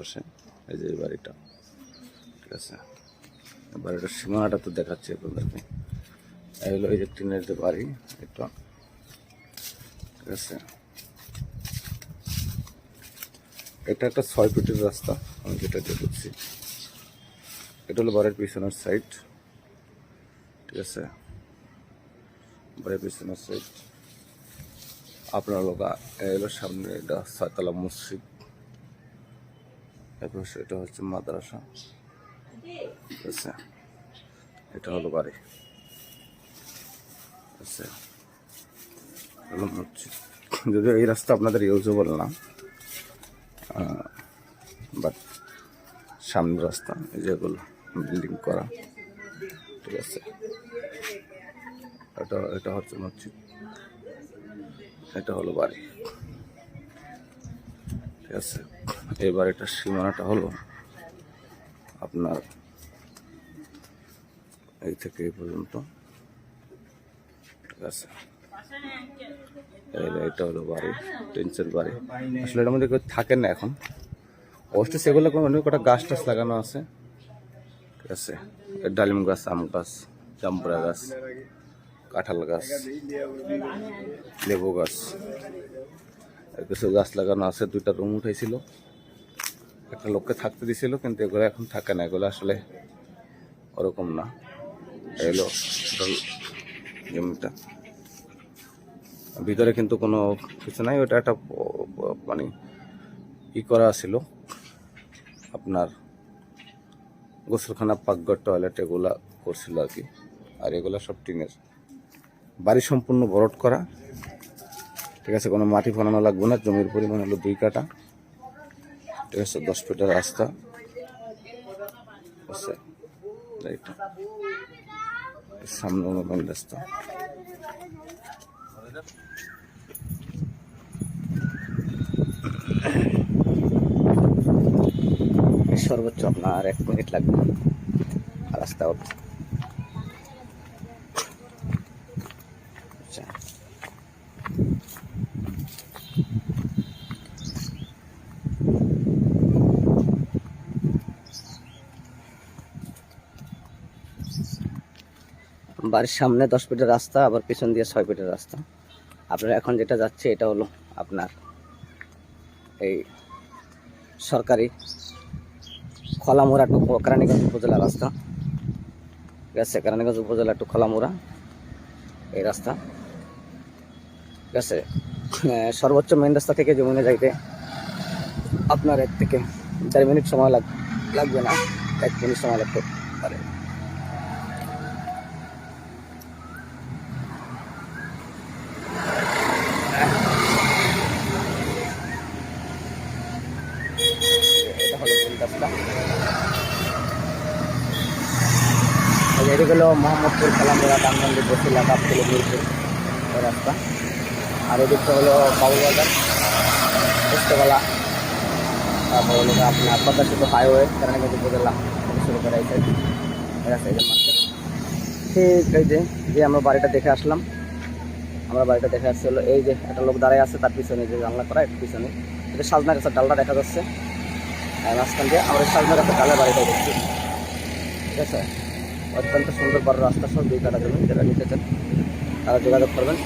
পাশে এই যে এই বাড়িটা, ঠিক আছে। বাড়িটার সীমানাটা তো দেখাচ্ছি আপনাদেরকে। এই হলো এই যে টিনের যে বাড়ি, এটা ঠিক আছে। এটা একটা 6 ফিটের রাস্তা, আমি যেটা দিয়ে ঢুকছি। এটা হলো বাড়ির পিছনের সাইড, ঠিক আছে। বাড়ির পিছনের সাইড আপনার লোক এলো সামনে, এটা 6তলা মসজিদ, এরপর এটা হচ্ছে মাদ্রাসা, ঠিক আছে। এটা হলো বাড়ি, আচ্ছা হলো মসজিদ। যদিও এই রাস্তা আপনাদের ইউজেবল না, বাট সামনের রাস্তা এই যেগুলো বিল্ডিং করা, ঠিক আছে। এটা হচ্ছে মসজিদ, এটা হলো বাড়ি, ঠিক আছে। এই বাড়িটার সীমানাটা হলো আপনার এই থেকে এই পর্যন্ত, ঠিক আছে। এটা হলো বাড়ি, টিনসের বাড়ি। আসলে এটার মধ্যে কেউ থাকেন না এখন, অবশ্য সেগুলো অনেক কটা গাছ টাছ লাগানো আছে, ঠিক আছে। ডালিম গাছ, আম গাছ, জাম্বুরা গাছ, কাঁঠাল গাছ, লেবু গাছ, কিছু গাছ লাগানো আছে। 2টা রুম উঠেছিল, একটা লোককে থাকতে দিছিল, কিন্তু এগুলো এখন থাকে না, এগুলো আসলে ওরকম না। এলো জমিটা, ভিতরে কিন্তু কোনো কিছু নাই। ওটা একটা মানে ই করা ছিল আপনার গোসলখানা, পাকঘর, টয়লেট এগুলা করছিল আর কি। আর এগুলা সব টিনের বাড়ি, সম্পূর্ণ ভরট করা, ঠিক আছে। কোনো মাটি ফলানো লাগবে না। জমির পরিমাণ হলো 2 কাঠা, ঠিক আছে। 10 ফিটের রাস্তা আছে, এইটা সামনে হলো মেন রাস্তা। সর্বোচ্চ আপনার 1 মিনিট লাগবে রাস্তা উঠতে। আচ্ছা, বাড়ির সামনে 10 ফিটের রাস্তা, আবার পিছন দিয়ে 6 ফিটের রাস্তা। আপনার এখন যেটা যাচ্ছে এটা হলো আপনার এই সরকারি খলামুড়া টু কেরানীগঞ্জ উপজেলা রাস্তা, ঠিক আছে। কেরানীগঞ্জ উপজেলা টু খলামুড়া এই রাস্তা, ঠিক আছে। সর্বোচ্চ মেন রাস্তা থেকে যমুনা যাইতে আপনার 1 থেকে 4 মিনিট সময় লাগবে না, 1 মিনিট সময় লাগতে পারে। এটা হলো মেন রাস্তা। এদিকে হলো মোহাম্মদপুর, খলামুড়া, দানমন্ডি, বসিলা, গাবতলী, মিরপুর এই রাস্তা। আর এদিকটা হলো বাবুবাজার, পোস্তগোলা, তারপর হলো আপনার পদ্মা সেতু হাইওয়ে, কেরানীগঞ্জ উপজেলা থেকে শুরু করে এই রাস্তা, এই মার্কেট। ঠিক এই যে আমরা বাড়িটা দেখে আসলাম, আমরা বাড়িটা দেখে আসছি হলো এই যে একটা লোক দাঁড়ায় আছে, তার পিছনে যে জানলা করা, একটু পিছনে এটা সাজনা গাছের ডালটা দেখা যাচ্ছে। মাঝখান দিয়ে আমরা সাজনা গাছের ডালের বাড়িটা দেখছি, ঠিক আছে। অত্যন্ত সুন্দর বড় রাস্তা সহ 2 কাঠা জমি, যারা নিতে চান তারা যোগাযোগ করবেন।